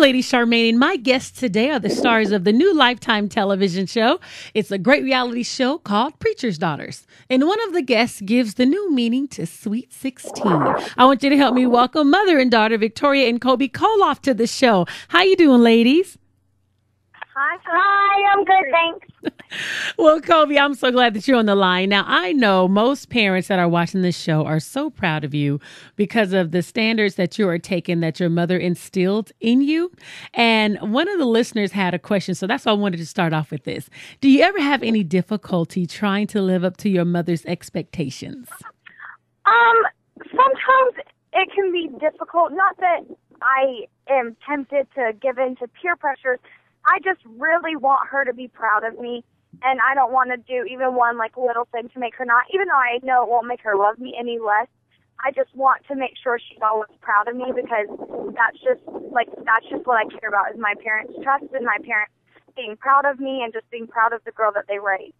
Lady Charmaine, and my guests today are the stars of the new Lifetime television show. It's a great reality show called Preacher's Daughters. And one of the guests gives the new meaning to Sweet 16. I want you to help me welcome mother and daughter Victoria and Kolby Koloff to the show. How you doing, ladies? Hi, I'm good, thanks. Well, Kolby, I'm so glad that you're on the line. Now, I know most parents that are watching this show are so proud of you because of the standards that you are taking that your mother instilled in you. And one of the listeners had a question, so that's why I wanted to start off with this. Do you ever have any difficulty trying to live up to your mother's expectations? Sometimes it can be difficult. Not that I am tempted to give in to peer pressures. I just really want her to be proud of me, and I don't want to do even one little thing to make her not, even though I know it won't make her love me any less. I just want to make sure she's always proud of me because that's just what I care about is my parents' trust and my parents being proud of me and just being proud of the girl that they raised.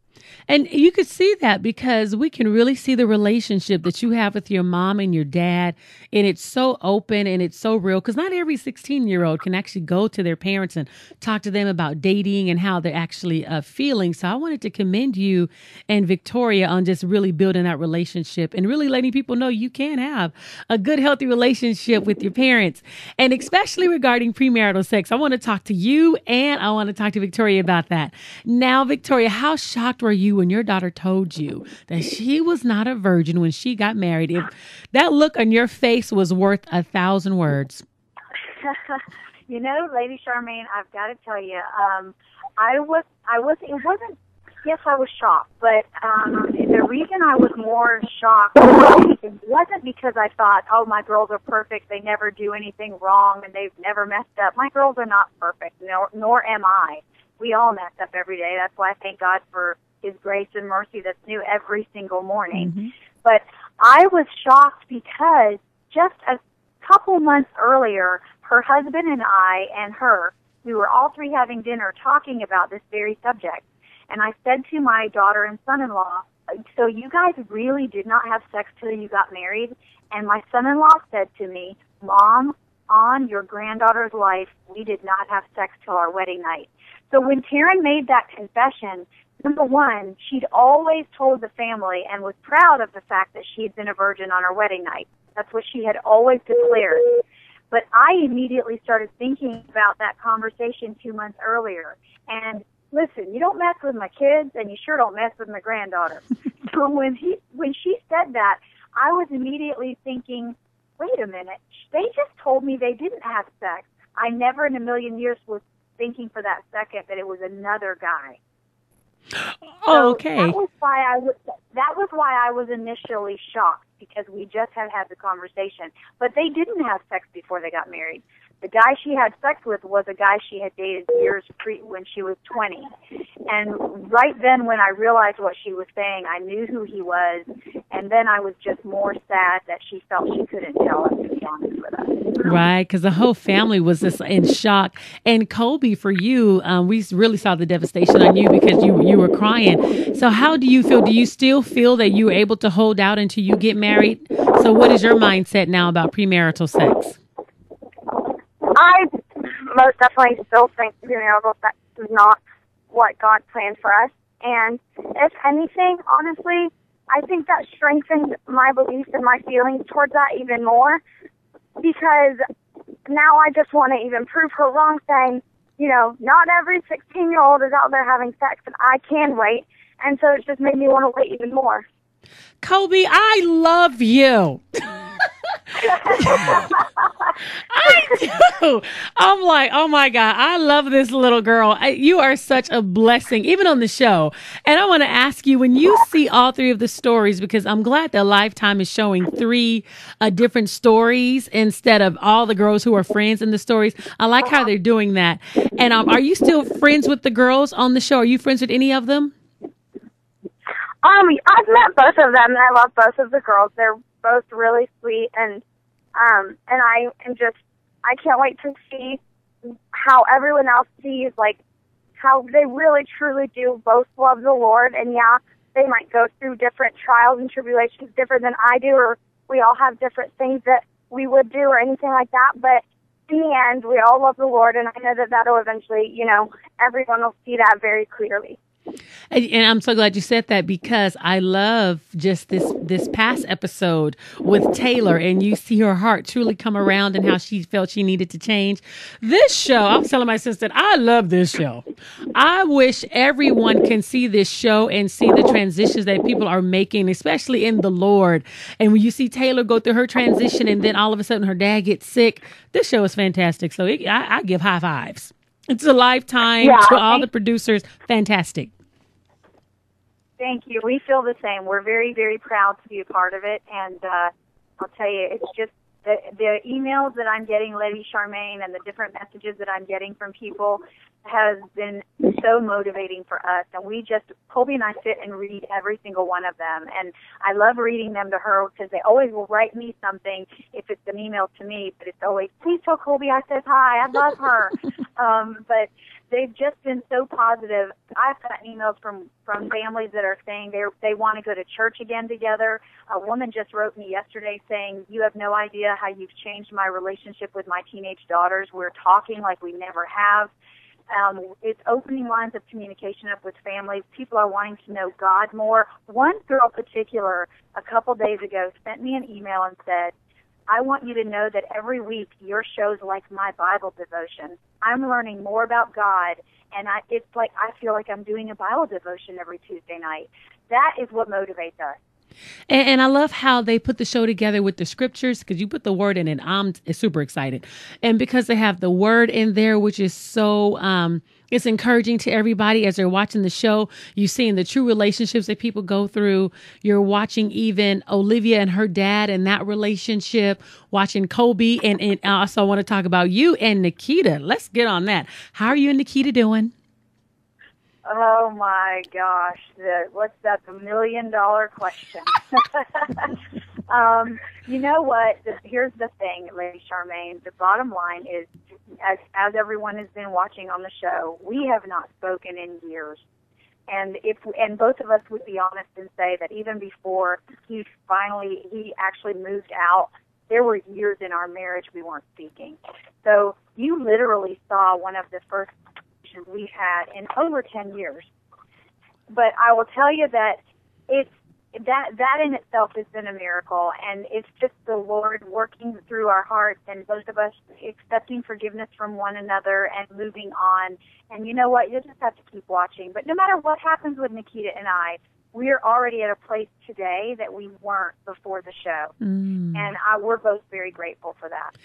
And you could see that because we can really see the relationship that you have with your mom and your dad. And it's so open and it's so real because not every 16-year-old can actually go to their parents and talk to them about dating and how they're actually feeling. So I wanted to commend you and Victoria on just really building that relationship and really letting people know you can have a good, healthy relationship with your parents. And especially regarding premarital sex, I want to talk to you and I want to talk to Victoria about that. Now, Victoria, how shocked were you when your daughter told you that she was not a virgin when she got married? If that look on your face was worth 1,000 words. Lady Charmaine, I've got to tell you, I was shocked, but the reason I was more shocked, it wasn't because I thought, oh, my girls are perfect, they never do anything wrong, and they've never messed up. My girls are not perfect, nor am I. We all mess up every day. That's why I thank God for His grace and mercy that's new every single morning. Mm-hmm. But I was shocked because just a couple months earlier, her husband and I and her, we were all three having dinner talking about this very subject. And I said to my daughter and son-in-law, so you guys really did not have sex till you got married? And my son-in-law said to me, Mom, on your granddaughter's life, we did not have sex till our wedding night. So when Taryn made that confession, number one, she'd always told the family and was proud of the fact that she had been a virgin on her wedding night. That's what she had always declared. But I immediately started thinking about that conversation 2 months earlier. And listen, you don't mess with my kids, and you sure don't mess with my granddaughter. So when she said that, I was immediately thinking, wait a minute, they just told me they didn't have sex. I never in a million years was thinking for that second that it was another guy. Oh, okay. That was why I was initially shocked, because we just had the conversation. But they didn't have sex before they got married. The guy she had sex with was a guy she had dated years when she was 20. And right then when I realized what she was saying, I knew who he was. And then I was just more sad that she felt she couldn't tell us, to be honest with us. Right, because the whole family was just in shock. And Kolby, for you, we really saw the devastation on you because you were crying. So how do you feel? Do you still feel that you were able to hold out until you get married? So what is your mindset now about premarital sex? I most definitely still think premarital sex is not what God planned for us. And if anything, honestly, I think that strengthened my beliefs and my feelings towards that even more, because now I just want to even prove her wrong, saying, not every 16-year-old is out there having sex, and I can wait. And so it just made me want to wait even more. Kolby, I love you. I do. I'm like, oh my God, I love this little girl. You are such a blessing, even on the show. And I want to ask you, when you see all three of the stories, because I'm glad that Lifetime is showing three different stories instead of all the girls who are friends in the stories. I like how they're doing that. And are you still friends with the girls on the show? Are you friends with any of them? I've met both of them, and I love both of the girls. They're both really sweet, and I can't wait to see how everyone else sees, how they really, truly do both love the Lord. And yeah, they might go through different trials and tribulations different than I do, or we all have different things that we would do or anything like that. But in the end, we all love the Lord, and I know that that'll eventually, everyone will see that very clearly. And I'm so glad you said that, because I love just this past episode with Taylor, and you see her heart truly come around and how she felt she needed to change. This show, I was telling my sister, I love this show. I wish everyone can see this show and see the transitions that people are making, especially in the Lord. And when you see Taylor go through her transition and then all of a sudden her dad gets sick, this show is fantastic. So I give high fives. It's a lifetime to all the producers. Fantastic. Thank you. We feel the same. We're very, very proud to be a part of it. And I'll tell you, it's just the emails that I'm getting, Lady Charmaine, and the different messages that I'm getting from people has been so motivating for us. And Kolby and I sit and read every single one of them. And I love reading them to her, because they always will write me something if it's an email to me. But it's always, please tell Kolby I said hi. I love her. But they've just been so positive. I've gotten emails from families that are saying they want to go to church again together. A woman just wrote me yesterday saying, you have no idea how you've changed my relationship with my teenage daughters. We're talking like we never have. It's opening lines of communication up with families. People are wanting to know God more. One girl in particular, a couple days ago, sent me an email and said, I want you to know that every week your show's like my Bible devotion. I'm learning more about God, and it's like I feel like I'm doing a Bible devotion every Tuesday night. That is what motivates us. And I love how they put the show together with the scriptures, because you put the word in it. I'm super excited. And because they have the word in there, which is so, it's encouraging to everybody as they're watching the show. You're seeing the true relationships that people go through. You're watching even Olivia and her dad and that relationship, watching Kolby. And I also want to talk about you and Nikita. Let's get on that. How are you and Nikita doing? Oh my gosh, what's that, the $1 million question? You know what, here's the thing, Lady Charmaine, the bottom line is, as everyone has been watching on the show, we have not spoken in years. And both of us would be honest and say that even before he actually moved out, there were years in our marriage we weren't speaking. So you literally saw one of the first we've had in over 10 years. But I will tell you that that in itself has been a miracle, and it's just the Lord working through our hearts and both of us accepting forgiveness from one another and moving on. And you know what? You just have to keep watching. But no matter what happens with Nikita and I, we're already at a place today that we weren't before the show. And we're both very grateful for that.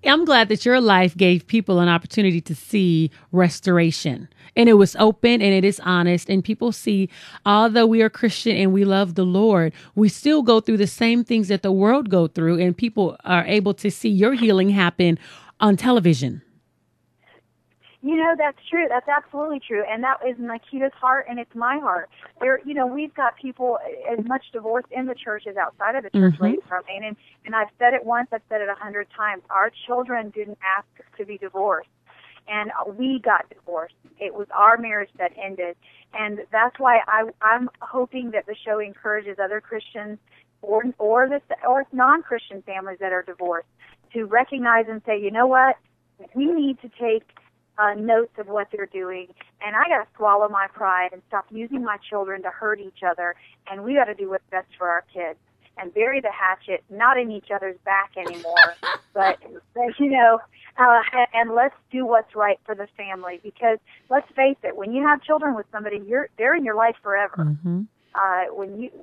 I'm glad that your life gave people an opportunity to see restoration. And it was open and it is honest. And people see, although we are Christian and we love the Lord, we still go through the same things that the world go through. And people are able to see your healing happen on television. You know, that's true. That's absolutely true. And that is Nikita's heart, and it's my heart. We've got people as much divorced in the church as outside of the church, Lady Charmaine. And I've said it once, I've said it 100 times. Our children didn't ask to be divorced, and we got divorced. It was our marriage that ended. And that's why I'm hoping that the show encourages other Christians or non-Christian families that are divorced to recognize and say, you know what, we need to take notes of what they're doing, and I got to swallow my pride and stop using my children to hurt each other, and we got to do what's best for our kids and bury the hatchet, not in each other's back anymore, but and let's do what's right for the family, because let's face it, when you have children with somebody, they're in your life forever.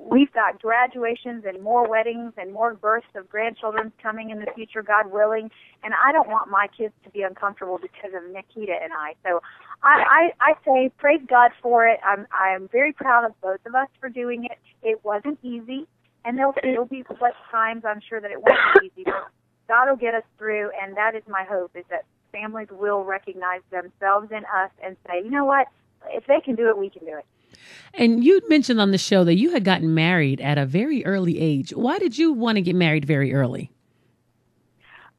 We've got graduations and more weddings and more births of grandchildren coming in the future, God willing, and I don't want my kids to be uncomfortable because of Nikita and I. So I say praise God for it. I'm very proud of both of us for doing it. It wasn't easy, and there'll be times I'm sure that it won't be easy, but God will get us through, and that is my hope, is that families will recognize themselves in us and say, you know what, if they can do it, we can do it. And you mentioned on the show that you had gotten married at a very early age. Why did you want to get married very early?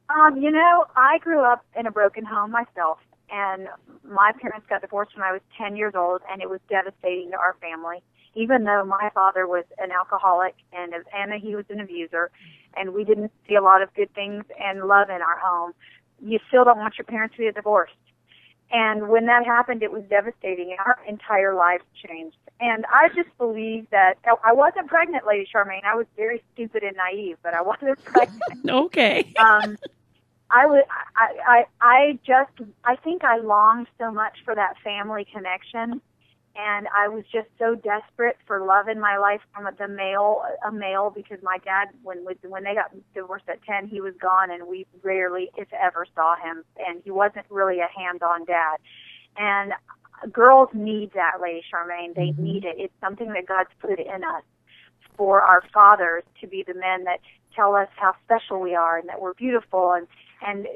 I grew up in a broken home myself, and my parents got divorced when I was 10 years old, and it was devastating to our family. Even though my father was an alcoholic and he was an abuser, and we didn't see a lot of good things and love in our home. you still don't want your parents to get divorced. And when that happened, it was devastating. Our entire lives changed. And I just believe that I wasn't pregnant, Lady Charmaine. I was very stupid and naive, but I wasn't pregnant. Okay. I think I longed so much for that family connection, and I was just so desperate for love in my life from a male, because my dad, when they got divorced at 10, he was gone, and we rarely, if ever, saw him, and he wasn't really a hands-on dad. And girls need that, Lady Charmaine. They need it. It's something that God's put in us for our fathers to be the men that tell us how special we are and that we're beautiful, and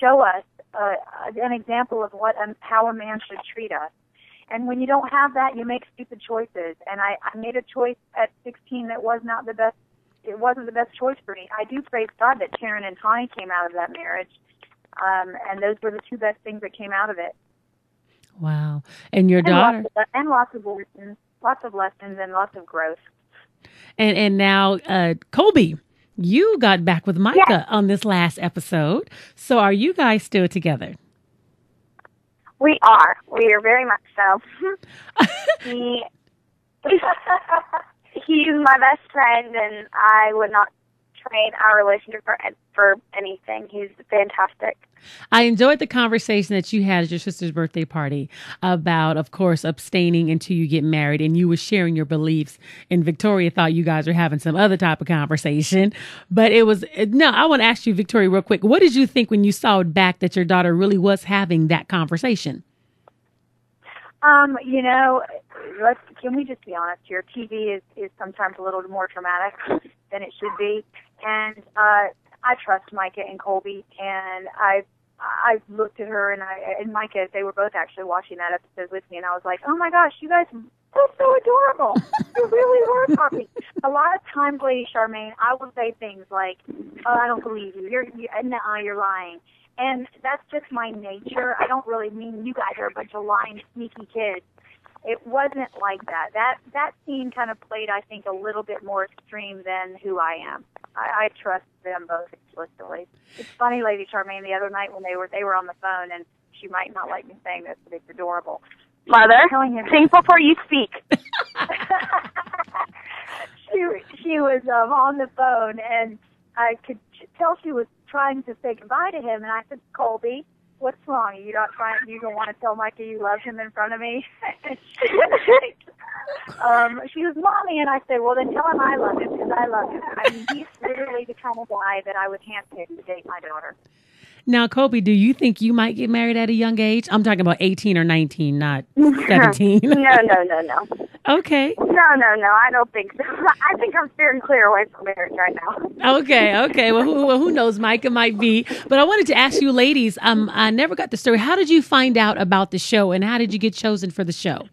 show us an example of how a man should treat us. And when you don't have that, you make stupid choices. And I made a choice at 16 that was not the best. It wasn't the best choice for me. I do praise God that Sharon and Tawny came out of that marriage, and those were the two best things that came out of it. Wow! And your daughter, and lots of lessons, and lots of growth. And now, Kolby, you got back with Micah on this last episode. So, are you guys still together? We are. We are very much so. He's my best friend, and I would not trade our relationship for anything. He's fantastic. I enjoyed the conversation that you had at your sister's birthday party about, of course, abstaining until you get married, and you were sharing your beliefs, and Victoria thought you guys were having some other type of conversation. But I want to ask you, Victoria, real quick, what did you think when you saw it back that your daughter really was having that conversation? Can we just be honest here? TV is sometimes a little more dramatic than it should be. And I trust Micah and Kolby, and I looked at her and Micah, they were both actually watching that episode with me, and I was like, oh my gosh, you guys are so adorable. You really were talking. A lot of times, Lady Charmaine, I will say things like, oh, I don't believe you. You're lying. And that's just my nature. I don't really mean you guys are a bunch of lying, sneaky kids. It wasn't like that. That scene kind of played, I think, a little bit more extreme than who I am. I trust them both explicitly. It's funny, Lady Charmaine, the other night when they were on the phone, and she might not like me saying this, but it's adorable. Mother, think before you speak. She was on the phone, and I could tell she was trying to say goodbye to him, and I said, Kolby, what's wrong? You don't want to tell Micah you love him in front of me? She was, Mommy, and I said, well, then tell him I love him, because I love him. I mean, he's literally the kind of guy that I would handpick to date my daughter. Now, Kolby, do you think you might get married at a young age? I'm talking about 18 or 19, not 17. No. Okay. No, I don't think so. I think I'm steering clear away from marriage right now. Okay. Well, who knows? Micah might be. But I wanted to ask you, ladies, I never got the story. How did you find out about the show, and how did you get chosen for the show?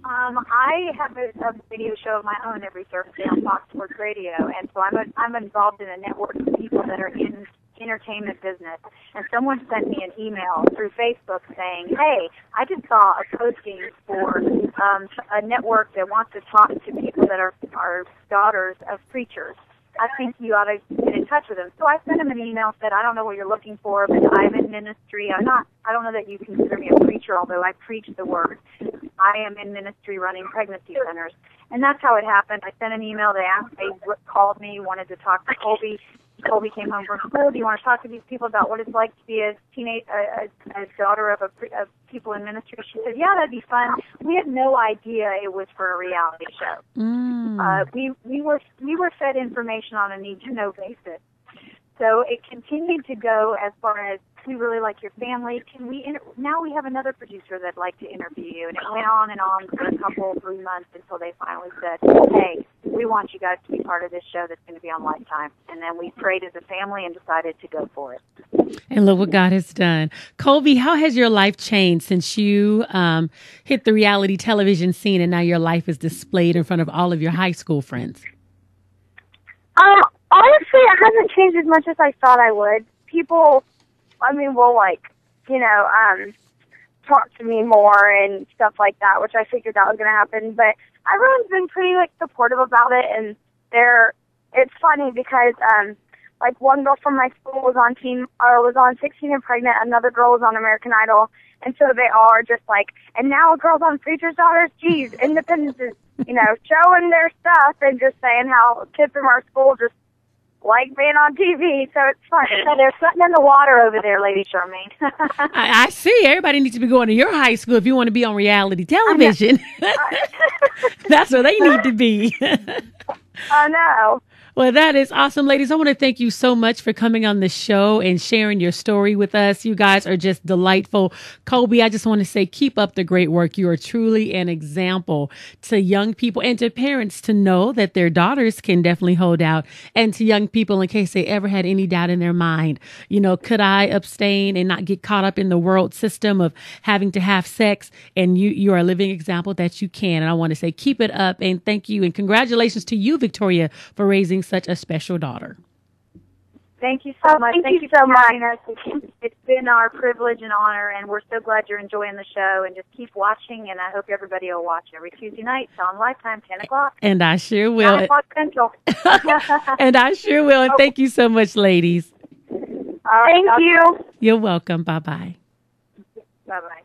I have a radio show of my own every Thursday on Fox Sports Radio, and so I'm involved in a network of people that are in entertainment business. And someone sent me an email through Facebook saying, hey, I just saw a posting for a network that wants to talk to people that are daughters of preachers. I think you ought to get in touch with them. So I sent him an email, said, I don't know what you're looking for, but I'm in ministry. I don't know that you consider me a preacher, although I preach the word. I am in ministry running pregnancy centers. And that's how it happened. I sent an email. They called me, wanted to talk to Kolby. Kolby came home from school. Do you want to talk to these people about what it's like to be a daughter of people in ministry? She said, yeah, that'd be fun. We had no idea it was for a reality show. We were fed information on a need-to-know basis. So it continued to go as far as, we really like your family. Now we have another producer that'd like to interview you. And it went on and on for 3 months until they finally said, hey, we want you guys to be part of this show that's going to be on Lifetime. And then we prayed as a family and decided to go for it. And look what God has done. Kolby, how has your life changed since you hit the reality television scene and now your life is displayed in front of all of your high school friends? Honestly, it hasn't changed as much as I thought I would. People, will talk to me more and stuff like that, which I figured that was going to happen. But everyone's been pretty supportive about it, and it's funny because like one girl from my school was on 16 and Pregnant, another girl was on American Idol, and so they all are just like, and now a girl's on Preacher's Daughters, geez, Independence is, showing their stuff and just saying how kids from our school just like being on TV, so it's fun. So there's something in the water over there, Lady Charmaine. I see. Everybody needs to be going to your high school if you want to be on reality television. That's where they need to be. I know. Well, that is awesome, ladies. I want to thank you so much for coming on the show and sharing your story with us. You guys are just delightful. Kolby, I just want to say, keep up the great work. You are truly an example to young people and to parents to know that their daughters can definitely hold out, and to young people in case they ever had any doubt in their mind. Could I abstain and not get caught up in the world system of having to have sex? And you are a living example that you can. And I want to say, keep it up, and thank you. And congratulations to you, Victoria, for raising such a special daughter. Thank you so much. Thank you so much. It's been our privilege and honor, and we're so glad you're enjoying the show. And just keep watching, and I hope everybody will watch every Tuesday night. It's on Lifetime, 10 o'clock. And I sure will. 9 o'clock Central. And I sure will. And thank you so much, ladies. All right, thank you. You're welcome. Bye-bye. Bye-bye.